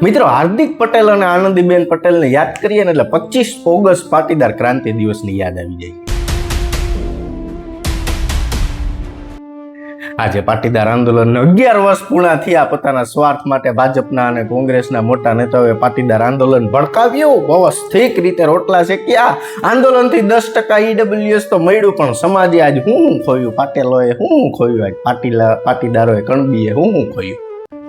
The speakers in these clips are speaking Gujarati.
મિત્રો, હાર્દિક પટેલ અને આનંદીબેન પટેલને યાદ કરીએ ને એટલે 25 ઓગસ્ટ પાટીદાર ક્રાંતિ દિવસની યાદ આવી જાય. આજે પાટીદાર આંદોલનને 11 વર્ષ પૂર્ણ થયા. પોતાના સ્વાર્થ માટે ભાજપના અને કોંગ્રેસના મોટા નેતાઓએ પાટીદાર આંદોલન ભડકાવ્યું. વ્યવસ્થિત રીતે રોટલા શેક્યા. આંદોલનથી 10% ઈડબ્લ્યુએસ તો મળ્યું, પણ સમાજે આજ હું ખોયું? પાટેલોએ હું ખોયું? આજ પાટીદારોએ કણબીએ હું ખોયું?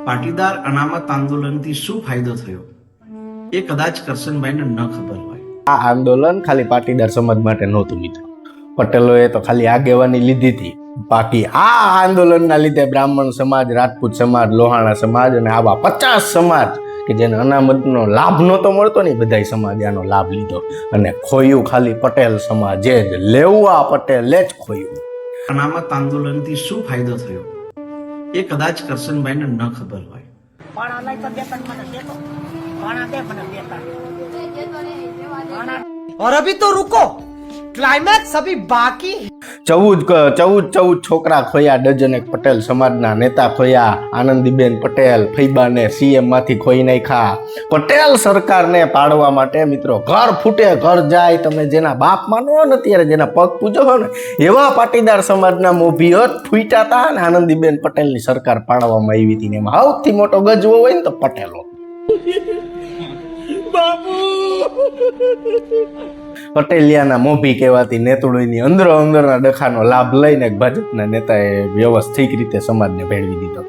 પાટીદાર અનામત આંદોલનથી શું ફાયદો થયો એ કદાચ કરશનભાઈને ન ખબર હોય. આ આંદોલન ખાલી પાટીદાર સમાજ માટે નહોતું મિત્રો. પટેલોએ તો ખાલી આગેવાની લીધી હતી. બાકી આ આંદોલનના લીધે બ્રાહ્મણ સમાજ, રાજપૂત સમાજ, લોહાણા સમાજ અને આવા 50 સમાજ કે જેને અનામતનો લાભ નહોતો મળતો ને, બધાય સમાજે આનો લાભ લીધો અને ખોયું ખાલી પટેલ સમાજે જ. લેવા પટેલે જ ખોયું. અનામત આંદોલનથી શું ફાયદો થયો એ કદાચ કરશનભાઈને ન ખબર હોય. और अभी तो रुको, क्लाइमैक्स अभी बाकी. 14 છોકરા ખોયા, ડઝન એક પટેલ સમાજના નેતા ખોયા. આનંદીબેન પટેલ ફૈબાને સીએમ માંથી ખોઈ નાખ્યા. પટેલ સરકારને પાડવા માટે મિત્રો ઘર ફૂટે ઘર જાય. તમે જેના બાપ માનો ને, અત્યારે જેના પગ પૂજો હો ને, એવા પાટીદાર સમાજના મોભીઓ જ ફૂટ્યા હતા અને આનંદીબેન પટેલની સરકાર પાડવામાં આવી હતી. ને એમાં સૌથી મોટો ગજવો હોય ને તો પટેલો. પટેલિયાના મોભી કહેવાતી નેતૃત્વની અંદરના ડખાનો લાભ લઈને ભાજપના નેતાએ વ્યવસ્થિત રીતે સમાજને ભેળવી દીધો.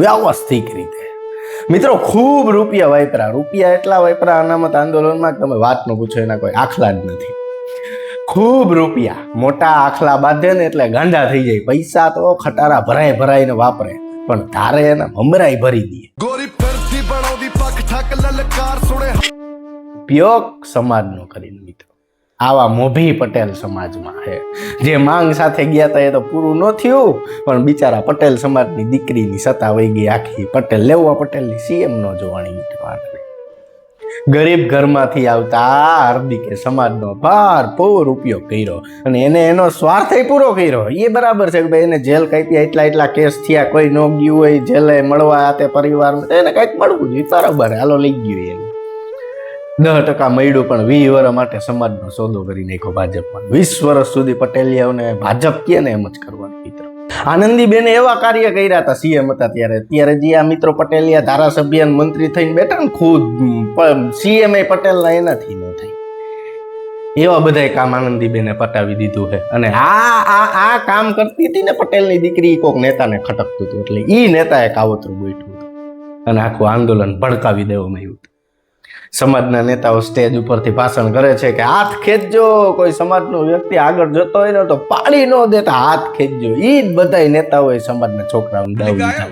વ્યવસ્થિત રીતે મિત્રો ખૂબ રૂપિયા વાપરા. રૂપિયા એટલા વાપરા અનામત આંદોલનમાં તમે વાત ન પૂછો, એના કોઈ આખલા જ નથી. ખૂબ રૂપિયા. મોટા આખલા બાંધે ને એટલે ગાંડા થઈ જાય. પૈસા તો ખટારા ભરાઈને વાપરે, પણ તારે એના ભમરાઈ ભરી દે. ઉપયોગ સમાજનો કરીને મિત્રો આવા મોભી પટેલ સમાજમાં છે. જે માંગ સાથે ગયા હતા એ તો પૂરું ન થયું, પણ બિચારા પટેલ સમાજની દીકરીની સત્તા વહી ગઈ આખી. પટેલ લેવા પટેલની સીએમ નો જોવાની. ગરીબ ઘરમાંથી આવતા હાર્દિકે સમાજનો ભરપૂર ઉપયોગ કર્યો અને એને એનો સ્વાર્થ પૂરો કર્યો. એ બરાબર છે કે ભાઈ એને જેલ કાપ્યા, એટલા કેસ થયા, કોઈ ન ગયું હોય જેલે મળવા તે પરિવાર એને કંઈક મળવું જોઈએ, બરાબર હાલો લઈ ગયું. એને 10% મળ્યું, પણ 20 વર્ષ માટે સમાજનો સોદો કરી નાખ્યો ભાજપમાં. 20 વર્ષ સુધી પટેલિયાઓને ભાજપ કે ને એમ જ કરવાનું મિત્રો. આનંદીબેને એવા કાર્ય કર્યા હતા સીએમ હતા ત્યારે જે આ મિત્રો પટેલિયા ધારાસભ્ય મંત્રી થઈને બેઠા ને, ખુદ સીએમ પટેલના એનાથી ન થઈ. એવા બધા કામ આનંદીબેને પટાવી દીધું છે. અને આ કામ કરતી હતી ને પટેલની દીકરી, કોઈક નેતાને ખટકતું હતું એટલે ઈ નેતાએ કાવતરું બેઠું હતું અને આખું આંદોલન ભડકાવી દેવામાં આવ્યું હતું. સમાજના નેતાઓ સ્ટેજ ઉપરથી ભાષણ કરે છે કે હાથ ખેંચજો, કોઈ સમાજનો વ્યક્તિ આગળ જતો હોય ને તો પાડી ન દેતા, હાથ ખેંચજો. ઈ જ બધા નેતાઓએ સમાજના છોકરાઓને દાવ દીધા.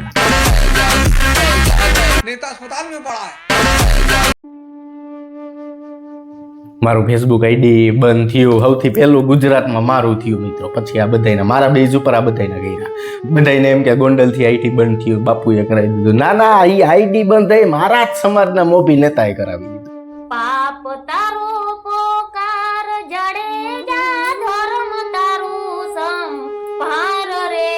મારું ફેસબુક આઈડી બંધ થયું. સૌથી પહેલું ગુજરાતમાં મારું થયું મિત્રો. પછી આ બધાના મારા બેઝ ઉપર આ બધાના ગયા. બધાને એમ કે ગોંડલથી આઈટી બંધ થયું, બાપુએ કરાવી દીધું. ના, એ આઈડી બંધ થઈ મારા જ સમાજના મોભી નેતાએ કરાવી દીધું. પાપ તારું પોકાર જડેજા, ધર્મ તારું સંભાર રે.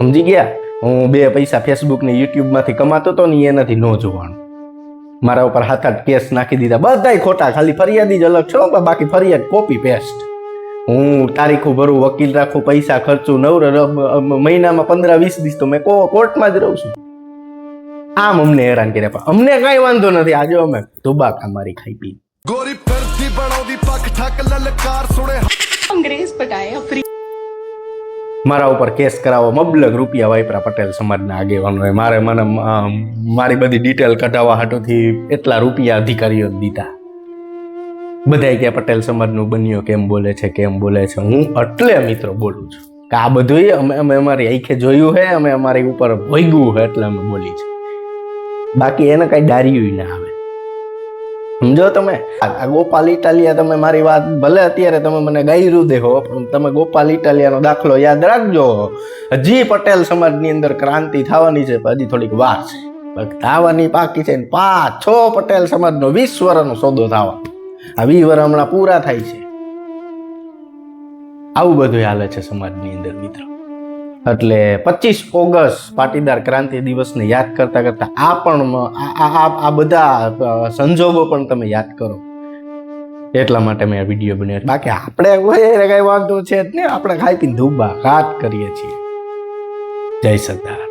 સમજી ગયા? હું 2 પૈસા ફેસબુક ને યુટ્યુબ માંથી કમાતો હતો ને, એનાથી ન જોવાનું. મારા ઉપર 7-8 કેસ નાખી દીધા, બધાય ખોટા. ખાલી ફરિયાદી જ અલગ છો, બાકી ફરિયાદ કોપી પેસ્ટ. હું તારીખો ભરું, વકીલ રાખું, પૈસા ખર્ચું, મહિનામાં 15-20 દિવસ તો મેં કોર્ટમાં જ રહું છું. આમ અમને હેરાન કર્યા, પણ અમને કઈ વાંધો નથી. આજે અમે ધુબાકા મારી ખાઈ પી. મારા ઉપર કેસ કરાવો, મબલક રૂપિયા વાપરા પટેલ સમાજના આગેવાનોએ. મારી બધી ડિટેલ કઢાવવા હાટોથી એટલા રૂપિયા અધિકારીઓ દીધા. બધાય કે પટેલ સમાજનું બન્યો કેમ બોલે છે. હું એટલે મિત્રો બોલું છું કે આ બધું અમે અમારી આંખે જોયું છે, અમે અમારી ઉપર ભોગ્યું છે એટલે અમે બોલી છે. બાકી એને કઈ ડાર્યું ના આવે. સમજો તમે? આ ગોપાલ ઇટાલિયા, તમે મારી વાત ભલે અત્યારે તમે મને ગાયરું દેહો, પણ તમે ગોપાલ ઇટાલિયાનો દાખલો યાદ રાખજો. હજી પટેલ સમાજની અંદર ક્રાંતિ થવાની છે, હજી થોડીક વાર છે. થવાની બાકી છે. 5-6 પટેલ સમાજનો 20 વર્ષનો સોદો થવા. આ 20 વર્ષ હમણાં પૂરા થાય છે. આવું બધું હાલે છે સમાજની અંદર મિત્રો. એટલે 25 ઓગસ્ટ પાટીદાર ક્રાંતિ દિવસને યાદ કરતા કરતા આ પણ આ બધા સંજોગો પણ તમે યાદ કરો, એટલા માટે મેં આ વિડીયો બનાવ્યો. બાકી આપણે કઈ વાંધો છે જ ને, આપણે ખાઈ પીને ધૂબા ઘાટ કરીએ છીએ. જય સરદાર.